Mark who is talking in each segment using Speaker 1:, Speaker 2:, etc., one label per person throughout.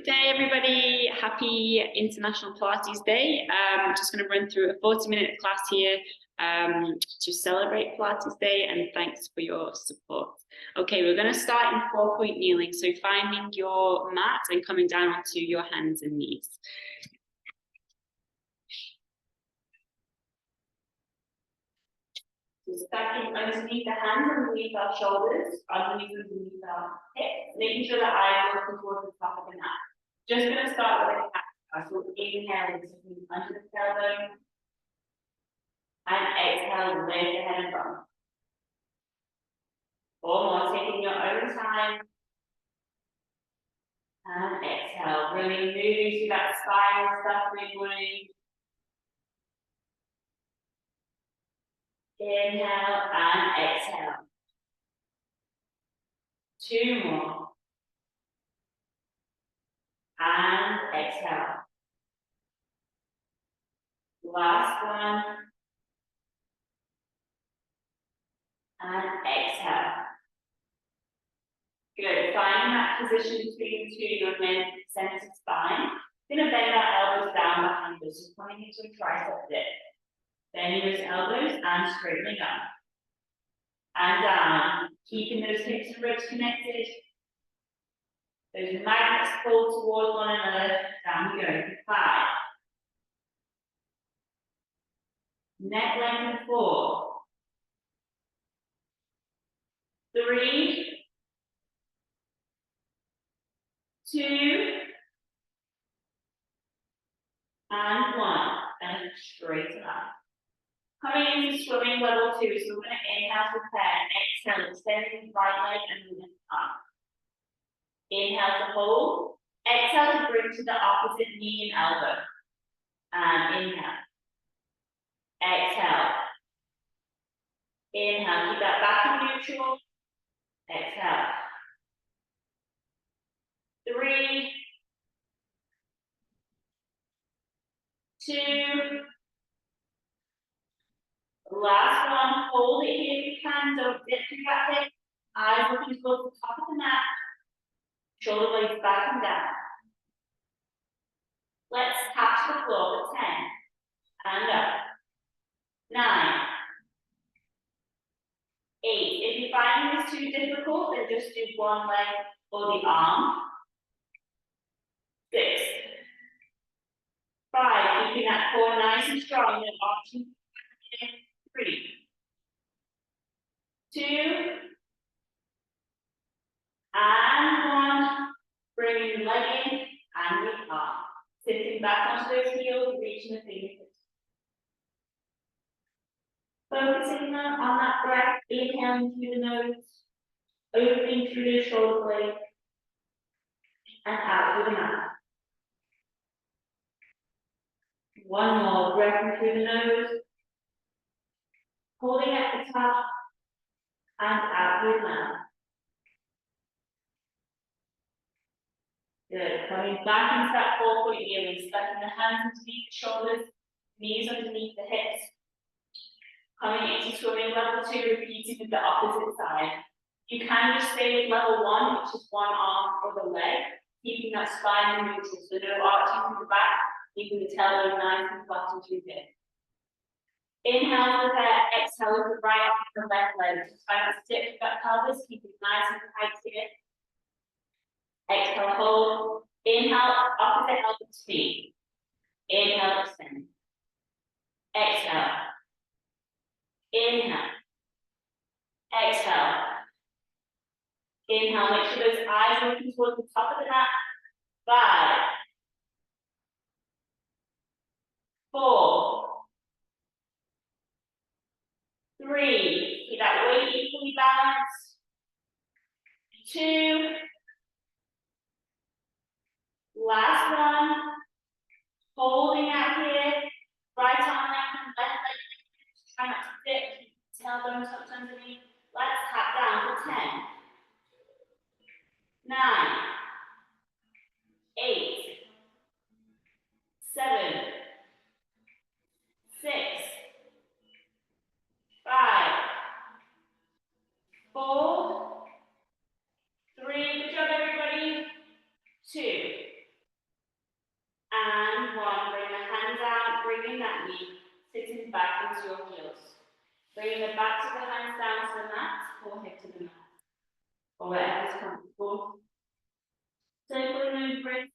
Speaker 1: Good day, everybody. Happy International Pilates Day. Just going to run through a 40-minute class here to celebrate Pilates Day, and thanks for your support. Okay, we're going to start in 4-point kneeling, so finding your mat and coming down onto your hands and knees. So stacking underneath the hands, underneath our shoulders, underneath our hips, making sure that eyes are looking towards the top of the mat. Just going to start with a cat cow. So inhale, under the tailbone, and exhale, lift the head and bum. Or more, taking your own time. And exhale, really moving through that spinal suffering wound. Inhale and exhale. 2 more. And exhale. Last one. And exhale. Good. Finding that position between the two, your center spine. You're going to bend our elbows down behind us, just coming into a tricep dip. Bending those elbows and straightening up. And down. Keeping those hips and ribs connected. Those magnets pull towards one another. Down we go. 5. Neck lengthen 4. 3. 2. And 1. And straighten up. Coming into swimming level 2, so we're going to inhale to prepare, exhale, extending the right leg and moving up. Inhale to hold, exhale to bring to the opposite knee and elbow. And inhale. Exhale. Inhale, keep that back in neutral. Exhale. 3, 2, last one, hold it here if you can, don't dip through that hip. Eyes looking towards the top of the mat. Shoulder blades back and down. Let's tap to the floor for 10. And up. 9. 8. If you're finding this too difficult, then just do one leg or the arm. 6. 5. Keeping that core nice and strong. Then option 3. 2. And 1. Bringing the leg in and the arm. Sitting back onto those heels, reaching the fingertips. Focusing on that breath, inhaling through the nose, opening through the shoulder blade, and out with the mouth. 1 more, breath through the nose, holding at the top, and out with the mouth. Good. Coming back into that 4-point kneeling, stepping the hands underneath the shoulders, knees underneath the hips. Coming into swimming level 2, repeating with the opposite side. You can just stay with level 1, which is one arm or the leg, keeping that spine neutral, so no arching from the back, keeping the tailbone nice and flat and too big. Inhale with that, exhale with the right arm and the left leg. Just try not to tip that pelvis, keep it nice and tight here. Exhale, hold. Inhale, opposite elbow to knee. Inhale, extend. Exhale. Inhale. Exhale. Inhale, make sure those eyes are looking towards the top of the mat. 5. 4. 3. Keep that weight equally balanced. 2. Last one. Holding out here. Right arm lengthen, left leg lengthen. Try not to dip. Tailbone tucked underneath. Let's tap down for 10. 9. 8. 7. 6. 5. 4. 3. Good bringing that knee, sitting back into your heels. Bringing the backs of the hands down to the mat, forehead to the mat. Or wherever is comfortable. Circling those breaths.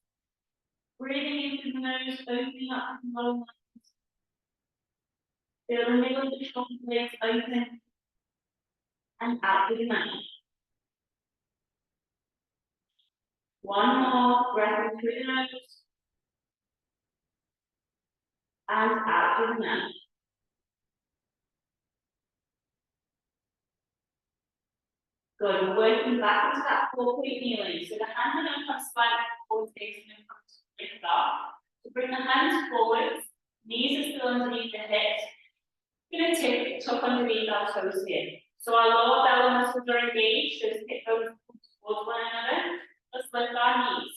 Speaker 1: Breathing into the nose, opening up the lower lungs. Feel the middle of the shoulder blades open. And out with the mouth. One more breath in through the nose. And out with the mouth. Good. We're working back into that 4-point kneeling. So the hands are going to come slightly forward, facing and come straight up. So bring the hands forward. Knees are still underneath the hips. We're going to tuck underneath our toes here. So our lower belly muscles are engaged. So hip bones towards one another. Let's lift our knees.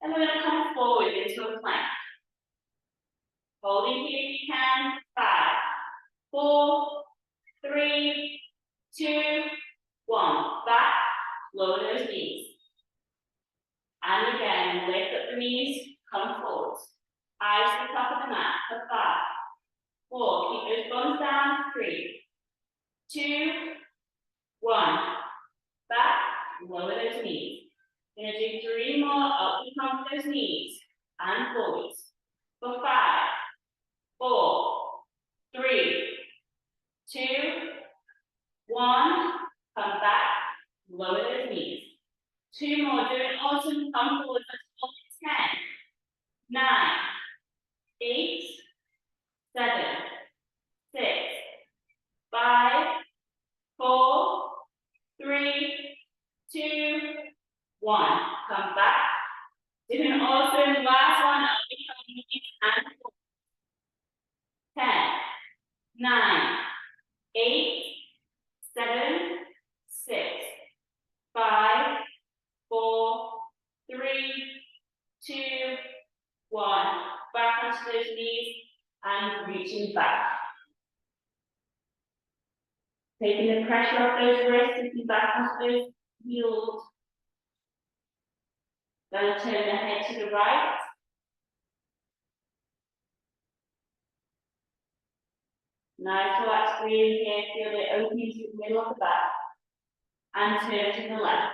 Speaker 1: And we're going to come forward into a plank. Holding here if you can. 5, 4, 3, 2, 1. Back. Lower those knees. And again, lift up the knees. Come forward. Eyes to the top of the mat for 5, 4. Keep those bones down. 3, 2, 1. Back. Lower those knees. We're going to do 3 more up and come those knees and forwards. For 5, 4, 3, 2, 1. Come back. Lower those knees. 2 more. Do it awesome. Come forward. Let's 10, 9, 8, 7, 6, 5, 4, 3, 2, 1. Come back. Doing awesome. Last one. Up and knees and forward. 10, 9, 8, 7, 6, 5, 4, 3, 2, 1. Back onto those knees and reaching back. Taking the pressure off those wrists, lifting back onto those heels. Then turn the head to the right. Nice relaxed breathing here. Feel it opening to the middle of the back. And turn to the left.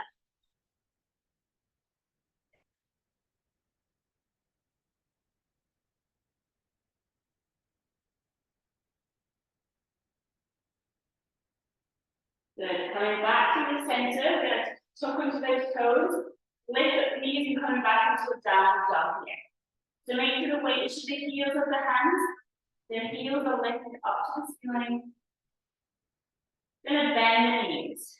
Speaker 1: Good. Coming back to the center, we're going to tuck into those toes, lift up the knees and coming back into a downward dog here. So make sure the weight is to the heels of the hands. The heels are lifted up to the ceiling. Then bend the knees.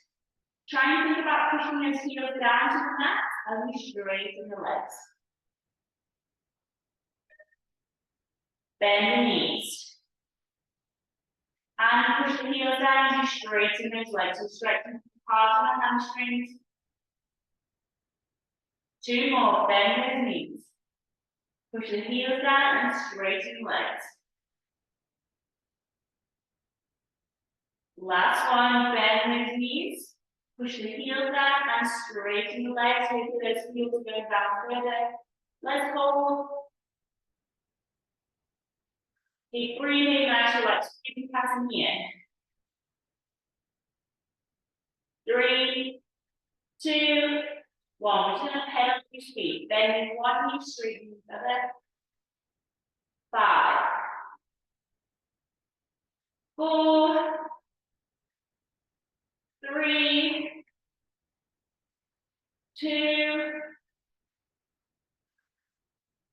Speaker 1: Try and think about pushing those heels down to the mat as we straighten the legs. Bend the knees. And push the heels down as you straighten those legs. So straighten the calves and the hamstrings. 2 more. Bend those knees. Push the heels down and straighten legs. Last one. Bend those knees. Push the heels down and straighten the legs. Hopefully those heels are going down further. Let's hold. Keep breathing. Nice relax. Keep passing here. 3, 2, 1. We're just going to pedal your feet. Bending one knee, straightening the other. 5, 4, 3, 2,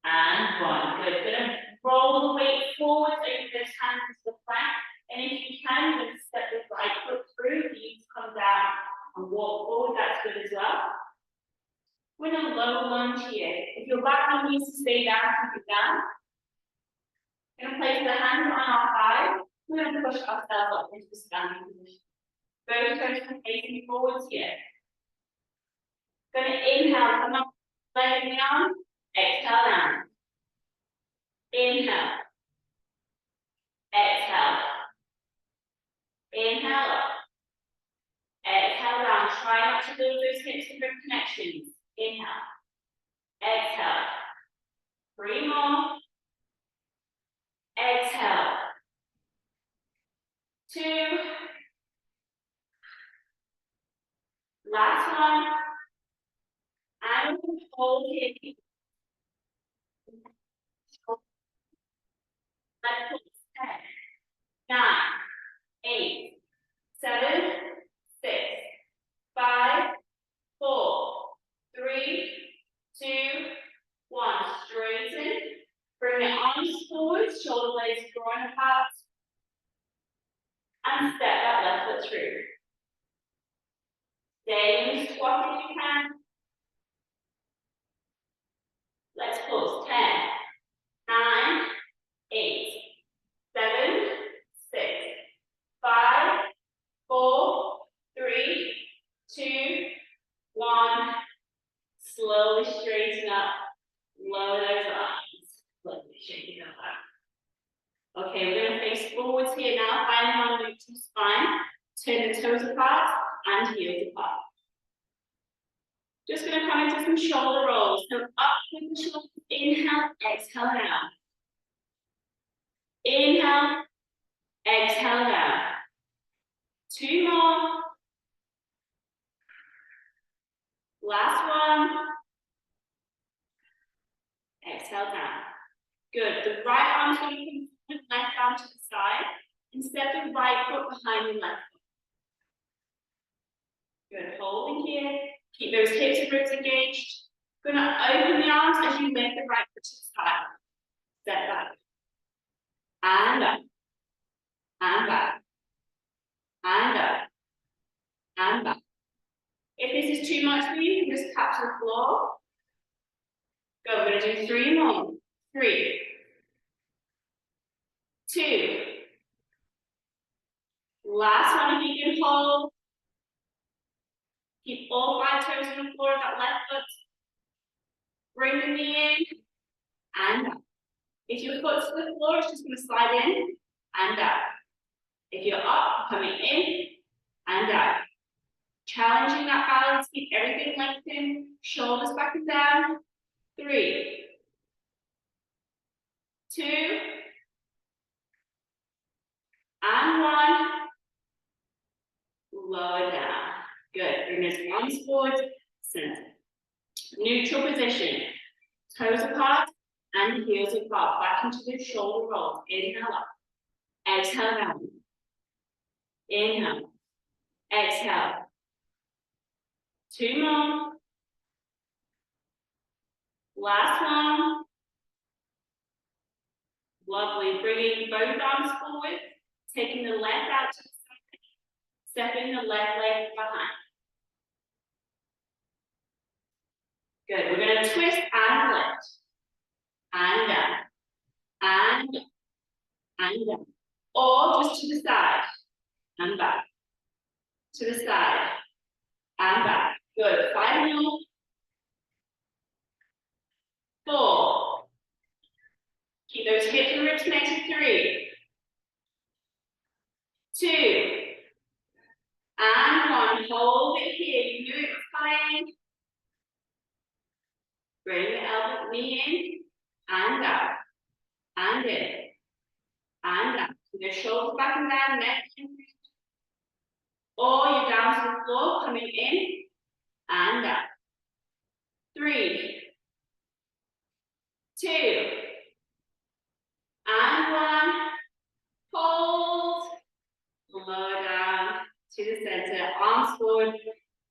Speaker 1: and 1. Good. Going to roll the weight forward over those hands into the plank. And if you can, you're going to step the right foot through. You need to come down and walk forward. That's good as well. We're in a low lunge here. If your back knee needs to stay down, keep it down. We're going to place the hands on our thighs. We're going to push ourselves up into the standing position. Both toes are facing forwards here. Going to inhale, come up, leg in the arm. Exhale down. Inhale. Exhale. Inhale up. Exhale down. Try not to lose those hips to rib connections. Inhale. Exhale. 3 more. Exhale. 2. Last one. And hold here. Let's put 10, 9, 8, 7, 6, 5, 4, 3, 2, 1. Straighten. Bring the arms forward, shoulder blades drawing apart. And step that left foot through. Stay in the squat if you can. Let's pause. 10, 9, 8, 7, 6, 5, 4, 3, 2, 1. Slowly straighten up. Lower those arms. Slowly shaking them up. Okay, we're going to face forwards here now. Find one loop to the spine. Turn the toes apart and heels apart. Just going to come into some shoulder rolls. So up with the shoulders. Inhale, exhale down. Inhale, exhale down. 2 more. Last one. Exhale down. Good. The right arm's going to come with left arm to the side and step the right foot behind the left foot. Good. Holding here. Keep those hips and ribs engaged. Going to open the arms as you lift the right foot to the side. Step back. And up. And back. And up. And back. If this is too much for you, you can just tap to the floor. Go. We're going to do 3 more. 3, 2. Last one, if you can hold. Keep all 5 toes on the floor of that left foot. Bring the knee in and up. If your foot's to the floor, it's just going to slide in and out. If you're up, coming in and out. Challenging that balance, keep everything lengthened, shoulders back and down. 3, 2, and 1. Lower down. Good. Bring those arms forward, center. Neutral position. Toes apart and heels apart. Back into the shoulder rolls. Inhale up. Exhale down. Inhale. Exhale. 2 more. Last one. Lovely. Bringing both arms forward. Taking the left out to the side. Stepping the left leg behind. Good. We're going to twist and lift. And down. And up. And down. Or just to the side. And back. To the side. And back. Good. 5 more. 4. Keep those hips and ribs connected. 3, 2, and 1. Hold it here. You know it's coming. Bring the elbow, knee in, and out, and in, and out. Your shoulders back and down, neck in. Or you're down to the floor, coming in, and out. 3, 2, and 1. Hold. Lower down to the center. Arms forward,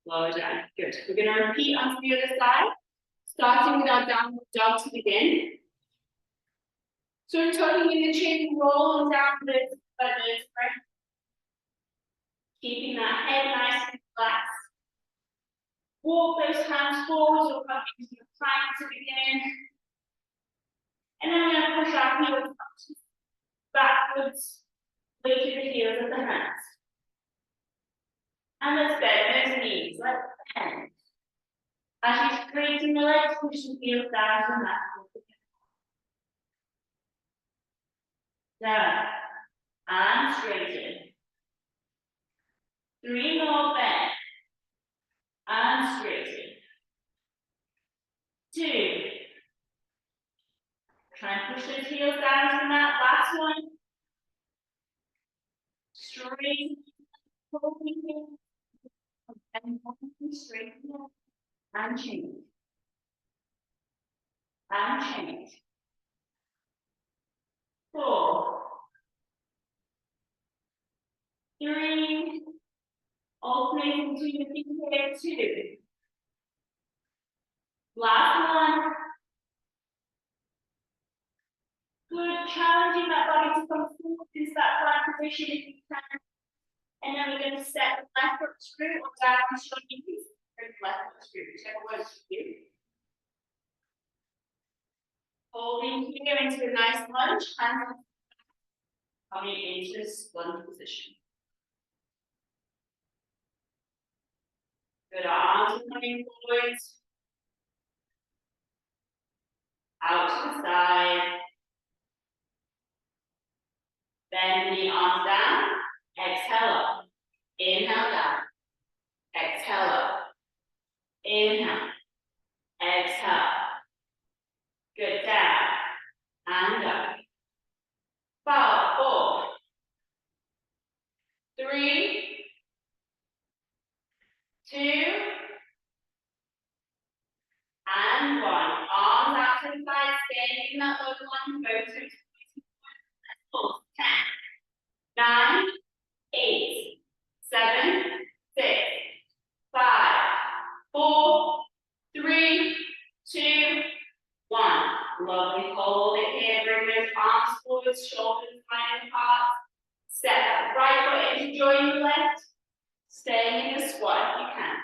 Speaker 1: lower down. Good. We're going to repeat onto the other side. Starting with our downward dog to begin. So we're tucking in the chin, rolling down the feathers, right? Keeping that head nice and flat. Walk those hands forwards or come into the plank to begin. And then we're going to push our heels backwards, weight to the heels of the hands. And let's bend those knees, let's bend. As you straighten the legs, push the heels down to the mat. Down and straighten. 3 more, bend and straighten. 2. Try and push those heels down to the mat. Last Last one. Straight. And straight. And change. And change. 4, 3, alternating between the feet here, 2. Last one. Good, challenging that body to come forward into that plank position if you can. And then we're going to step the left foot through or down on your knees. Bring the left foot through, whichever works for you. Holding here into a nice lunge, hands coming into this lunge position. Good, arms are coming forwards. Out to the side. Bend the arms down. Exhale up. Inhale down. Exhale up. Inhale. Exhale. Good, down. And up. 5, 4, 3, 2, and 1. Arms out to the side, staying in that low lunge, both toes. 10, 9, 8, 7, 6, 5, 4, 3, 2, 1. Lovely. Hold it here. Bring those arms forward, shoulders wide apart. Step that right foot into join the left. Staying in the squat if you can.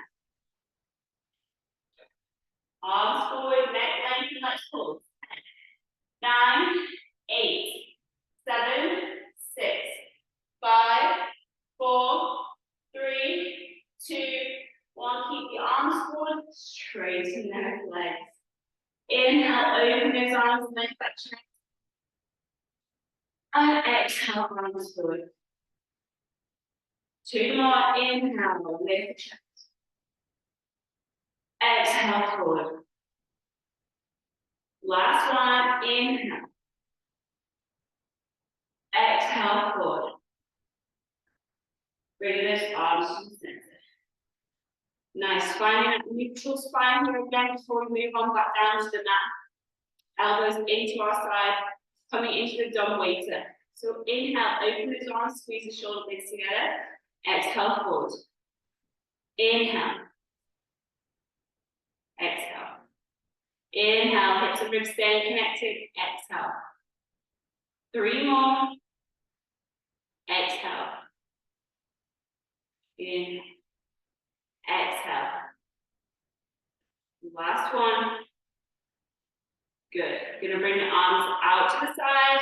Speaker 1: Arms forward, neck length, and let's pull. 10, 9, 8, 7, 6, 5, 4, 3, 2, 1. Keep the arms forward, straighten those legs. Inhale, open those arms, lift that chest. And exhale, arms forward. 2 more, inhale, lift the chest. Exhale, forward. Last one, inhale. Exhale, forward. Bring those arms to the center. Nice, finding that neutral spine here again before we move on back down to the mat. Elbows into our side, coming into the dumb waiter. So inhale, open those arms, squeeze the shoulder blades together. Exhale, forward. Inhale. Exhale. Inhale, hips and ribs staying connected. Exhale. 3 more. Exhale. Inhale. Exhale. Last one. Good. You're going to bring the arms out to the side.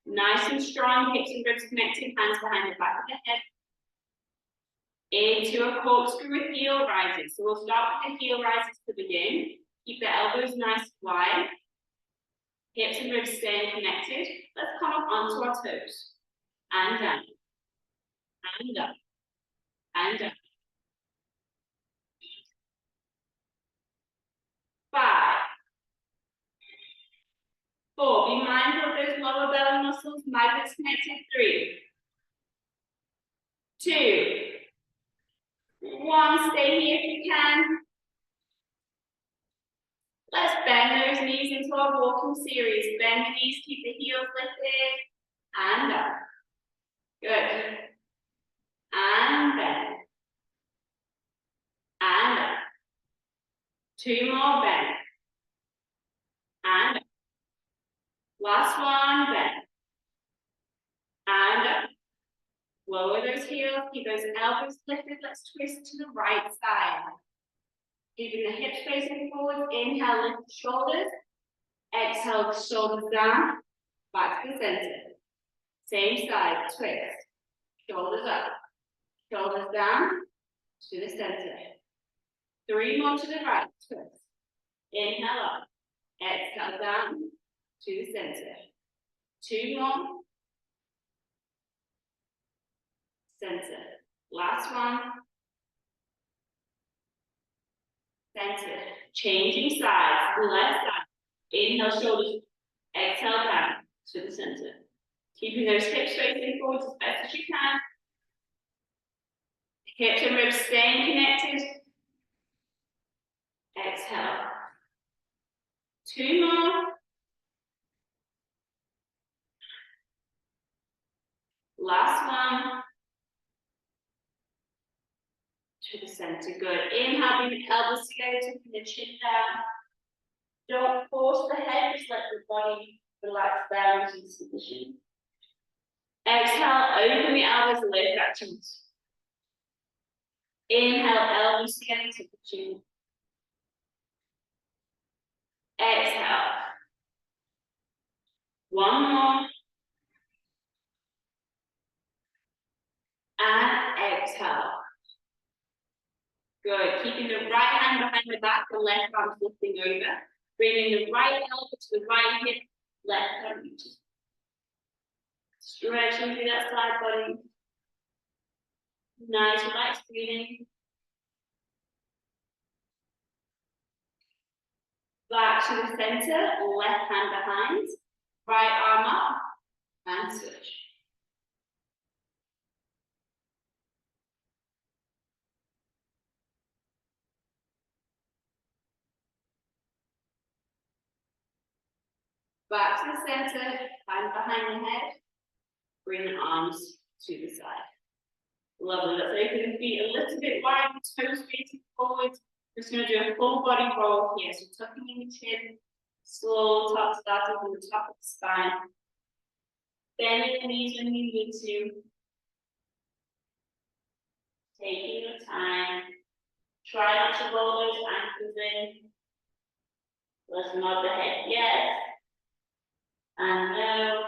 Speaker 1: Nice and strong, hips and ribs connected, hands behind the back of the head. Into a corkscrew with heel rises. So we'll start with the heel rises to begin. Keep the elbows nice and wide. Hips and ribs staying connected. Let's come up onto our toes. And down. And up. And up. 5, 4. Be mindful of those lower belly muscles. Magnets connected. 3, 2, 1. Stay here if you can. Let's bend those knees into our walking series. Bend the knees, keep the heels lifted. And up. Good. And bend. And up. 2 more, bend. And up. Last one, bend. And up. Lower those heels, keep those elbows lifted. Let's twist to the right side. Keeping the hips facing forward. Inhale, lift the shoulders. Exhale, shoulders down. Back to the center. Same side, twist. Shoulders up. Shoulders down to the center. 3 more to the right, twist. Inhale up. Exhale down to the center. 2 more. Center. Last one. Center. Changing sides. Left side. Inhale, shoulders. Exhale down to the center. Keeping those hips facing forward as best as you can. Hips and ribs staying connected. Exhale. 2 more. Last one. To the center. Good. Inhale, bring the elbows together, taking the chin down. Don't force the head, just let the body relax down into this position. Exhale, open the elbows, lift that chest. Inhale, elbows together, take the chin. Exhale. 1 more. And exhale. Good. Keeping the right hand behind the back, the left arm lifting over. Bringing the right elbow to the right hip, left arm reaches. Stretching through that side body. Nice, relaxed breathing. Back to the center, left hand behind, right arm up, and switch. Back to the center, hand behind the head, bring the arms to the side. Lovely, let's open the feet a little bit wide, toes facing forward. Just going to do a full body roll here, so tucking in the chin, slow top, starting from the top of the spine. Bending the knees when you need to. Taking your time. Try not to roll those ankles in. Let's nod the head, yes. And no.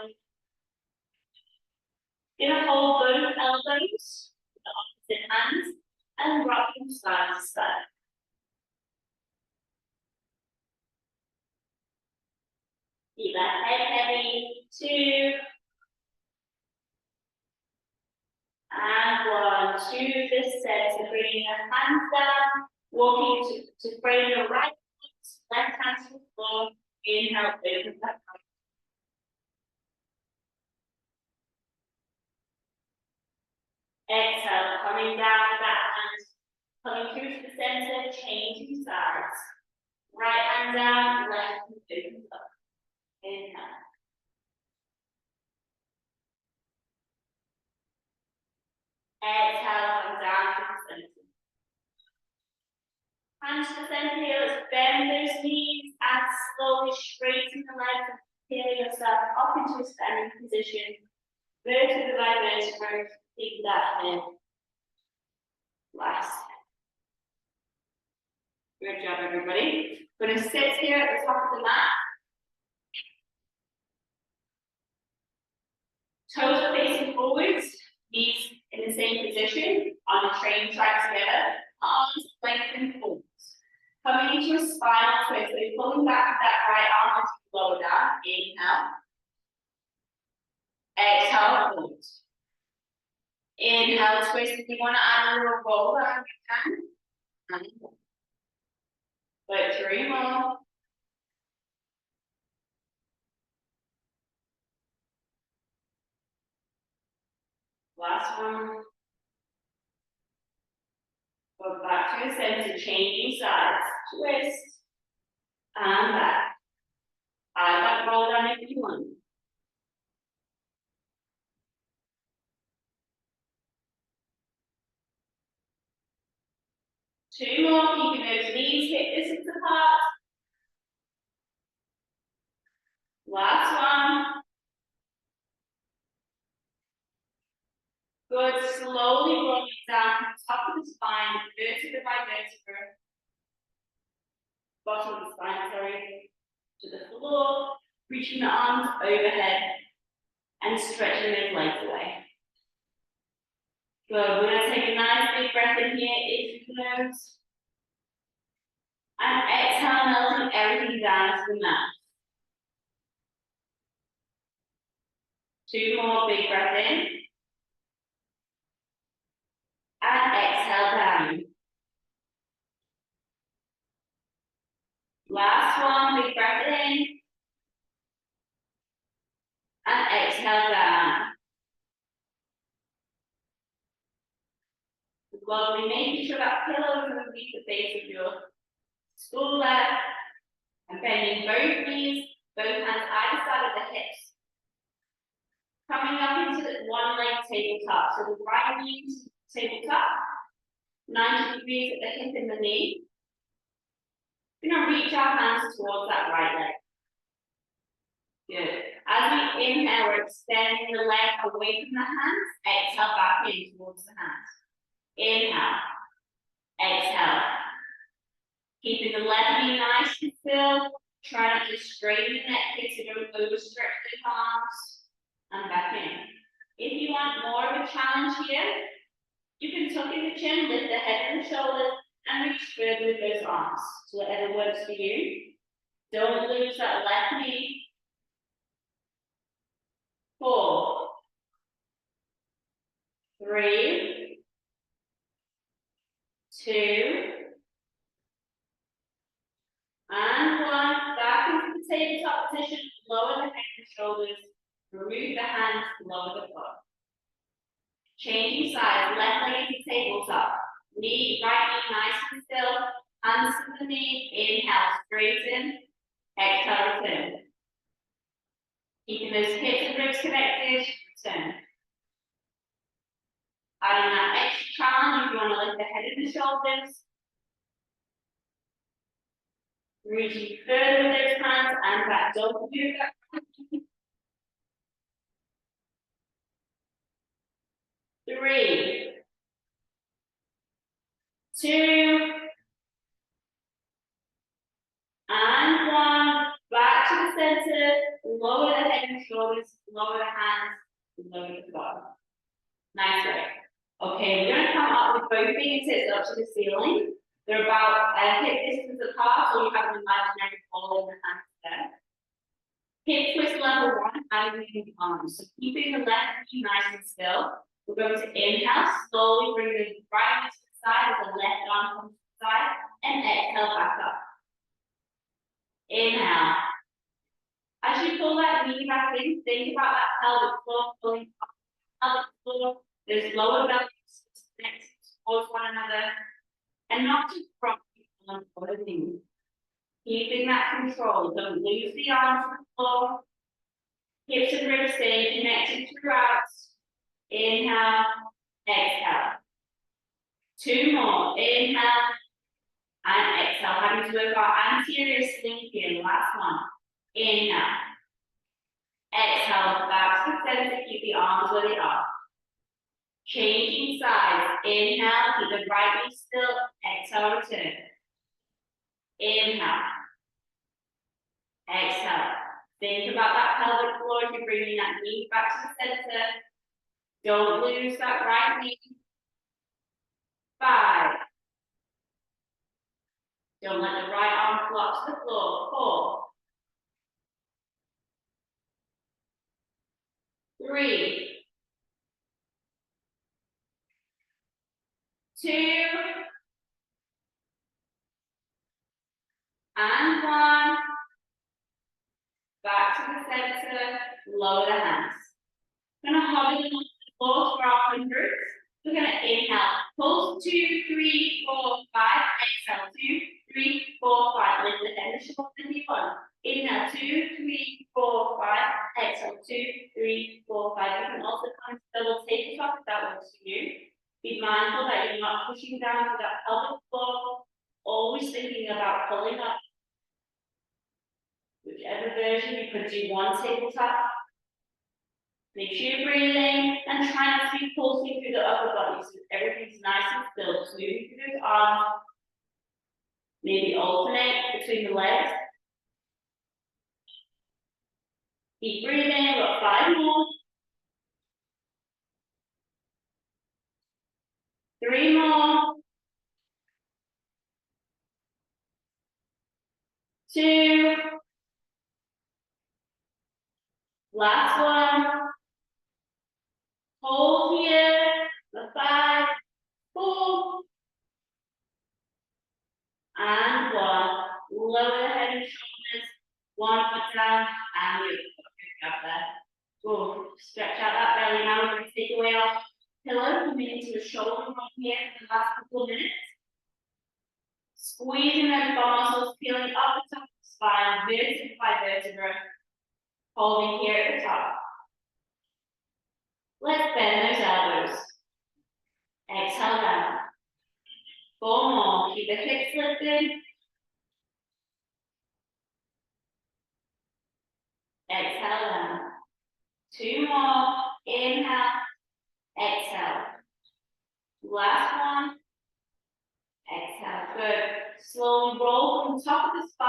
Speaker 1: Gonna hold both elbows with the opposite hands and rock from side to side. Keep that head heavy. 2. And 1. To the center, bringing your hands down, walking to frame your right foot, left hand to the floor. Inhale, open that up. Exhale, coming down with that hand, coming through to the center, changing sides. Right hand down, left hand opens up. Inhale. Exhale, come down to the center. Hands to the center here, let's bend those knees and slowly straighten the legs and peel yourself up into a standing position. Vertebra by vertebra, take that in. Last. Good job, everybody. We're going to sit here at the top of the mat. Toes are facing forwards, knees in the same position on the train track together, arms lengthened forwards. Coming into a spinal twist, so you're pulling back that right arm as you lower down. Inhale. Exhale, forwards. Inhale, twist. If you want to add a little roll around, you can. But 3 more. Last one. Go back to the center, changing sides. Twist. And back. Add that roll down if you want. Two more, keeping those knees hip distance apart. Last one. Good, slowly rolling down top of the spine, vertebra by vertebra. Bottom of the spine, sorry, to the floor, reaching the arms overhead and stretching those legs away. Good, we're going to take a nice big breath in here, in through the nose. And exhale, melting everything down to the mat. 2 more, big breath in. And exhale down. Last one, big breath in. And exhale down. Slowly making sure that pillow is underneath the base of your stool there. And bending both knees, both hands either side of the hips. Coming up into the one leg tabletop. So the right knee to the tabletop, 90 degrees at the hip and the knee. We're going to reach our hands towards that right leg. Good. As we inhale, we're extending the leg away from the hands. Exhale back in towards the hands. Inhale. Exhale. Keeping the left knee nice and still. Try not to straighten the neck here so don't overstretch the arms. And back in. If you want more of a challenge here, you can tuck in the chin, lift the head and the shoulders, and reach further with those arms. So whatever works for you. Don't lose that left knee. 4, 3, 2, and 1. Back into the tabletop position. Lower the head and shoulders. Remove the hands. Lower the foot. Changing sides. Left leg into tabletop. Knee, right knee nice and still. Hands to the knee. Inhale, straighten. Exhale, return. Keeping those hips and ribs connected. Return. Adding that extra challenge if you want to lift the head and the shoulders. Reaching further with those hands and back. Don't do that. 3, 2, and 1. Back to the center. Lower the head and shoulders. Lower the hands. Lower the body. Nice work. Okay, we're going to come up with both fingertips up to the ceiling. They're about hip distance apart, so you have an imaginary ball in the hands there. Hip twist level 1, adding the arms. So keeping the left knee nice and still. We're going to inhale, slowly bring the right knee to the side as the left arm comes to the side, and exhale back up. Inhale. As you pull that knee back in, think about that pelvic floor pulling up the pelvic floor. There's lower belly connected towards one another, and not just properly on other things. Keeping that control. Don't lose the arms on the floor. Hips and ribs stay connected throughout. Inhale, exhale. 2 more. Inhale and exhale. Having to work our anterior sling here. Last one. Inhale. Exhale. Back to the center. Keep the arms where they are. Changing sides. Inhale. Keep the right knee still. Exhale. Return. Inhale. Exhale. Think about that pelvic floor if you're bringing that knee back to the center. Don't lose that right knee. 5. Don't let the right arm flop to the floor. 4. 3. 2. And 1. Back to the center. Lower the hands. We're going to hover them on the floor for our 100s. We're going to inhale. Pulse 2, 3, 4, 5. Exhale. 2, 3, 4, 5. Lift the head and shoulders. 1. Inhale. 2, 3, 4, 5. Exhale. 2, 3, 4, 5. You can also come to double tabletop if that works for you. Be mindful that you're not pushing down to that pelvic floor. Always thinking about pulling up. Whichever version, you could do 1 tabletop. Make sure you're breathing and try not to be pulsing through the upper body so everything's nice and still. Moving through those arms. Maybe alternate between the legs. Keep breathing. We've got 5 more. 3 more. 2. Last one. Hold here. The 5, 4, and 1. Lower the head and shoulders. 1 foot down and the other foot. Good job there. Good. Stretch out that belly. Now we're going to take away our pillow. Coming into a shoulder roll here for the last Squeezing those bum muscles, peeling up the top of the spine, vertebra by vertebra, holding here at the top. Let's bend those elbows. Exhale down. 4 more. Keep the hips lifted. Exhale down. 2 more. Inhale. Exhale. Last one. Exhale. Good. Slowly roll from the top of the spine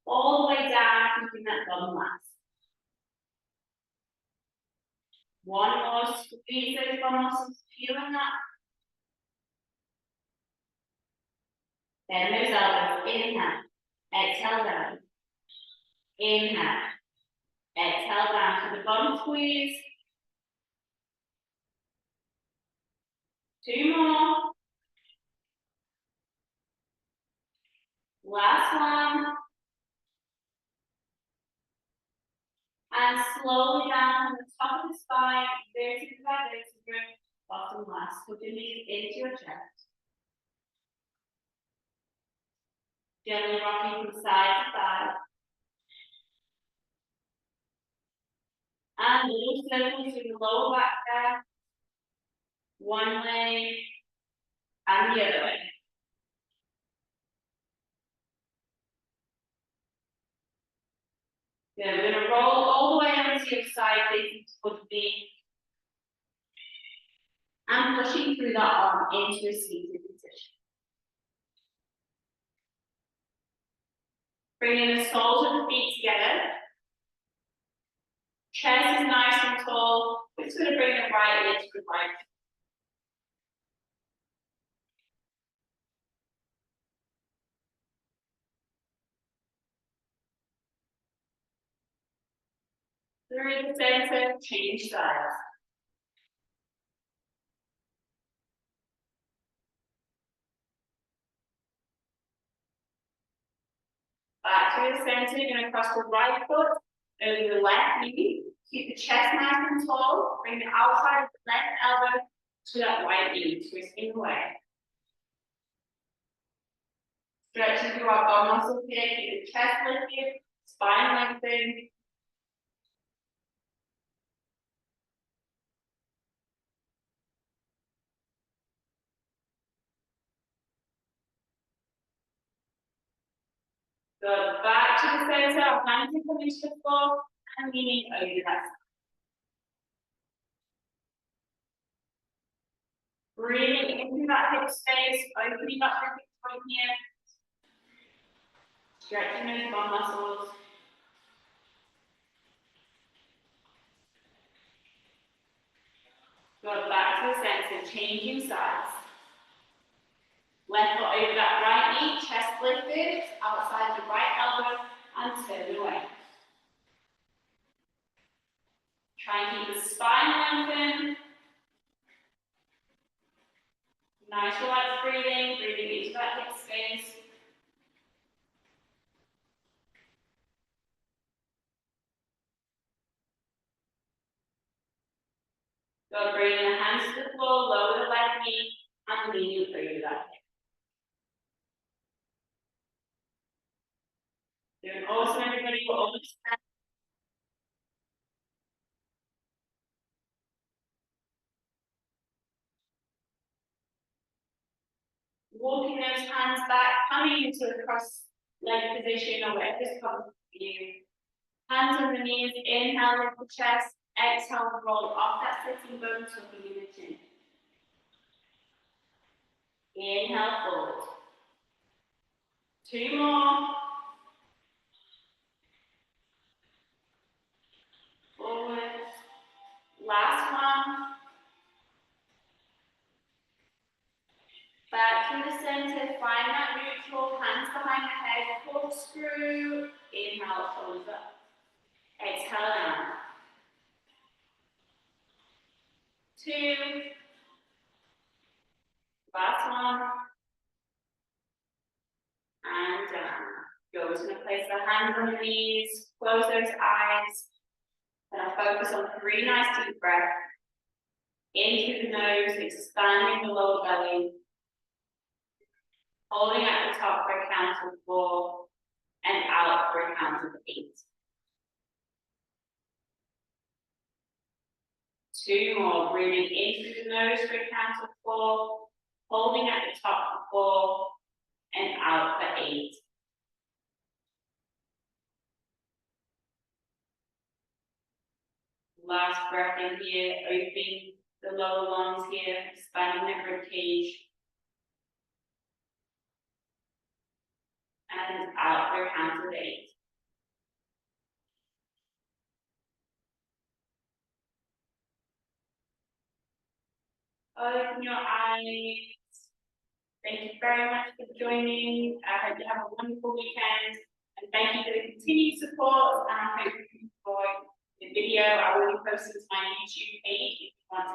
Speaker 1: all the way down, keeping that bum last. 1 more. Squeeze those bum muscles, peeling up. Bend those elbows. Inhale. Exhale down. Inhale. Exhale down to the bum squeeze. 2 more. Last one. And slowly down from the top of the spine, vertebra by vertebra, bottom last. Put your knees into your chest. Gently rocking from side to side. And little circles through the lower back there. One leg and the other way. Good. We're going to roll all the way onto your side, facing towards the knee. And pushing through that arm into a seated position. Bringing the soles of the feet together. Chest is nice and tall. We're just going to bring the right leg to the right. Through the center, change sides. Back to the center, you're going to cross the right foot over the left knee. Keep the chest nice and tall. Bring the outside of the left elbow to that right knee, twisting away. Stretching through our bum muscles here, keep the chest lifted, spine lengthened. Go back to the center, hands can come into the floor, and leaning over that. Breathing into that hip space, opening up your hip point here. Stretching those bum muscles. Go back to the center, changing sides. Left foot over that right knee, chest lifted, outside the right elbow, and turn away. Try and keep the spine lengthened. Nice relaxed breathing, breathing into that hip space. Go bringing the hands to the floor, lower the left knee, and leaning over that hip. Doing awesome, everybody. We're almost there. Walking those hands back, coming into a cross leg position or whatever's comfortable for you. Hands on the knees, inhale lift the chest, exhale roll off that sitting bone, tucking in the chin. Inhale forward. 2 more. Forward. Last one. Back through the center, find that neutral, hands behind the head, corkscrew. Inhale, shoulders up. Exhale down. 2. Last one. And down. You're just going to place the hands on the knees, close those eyes, and I'll focus on 3 nice deep breaths. In through the nose, expanding the lower belly. Holding at the top for a count of 4 and out for a count of 8. 2 more, breathing in through the nose for a count of 4, holding at the top for 4 and out for 8. Last breath in here, opening the lower lungs here, expanding the rib cage. And out for a count of 8. Open your eyes. Thank you very much for joining. I hope you have a wonderful weekend. And thank you for the continued support. And I hope you enjoyed the video. I will post it to my YouTube page if you want to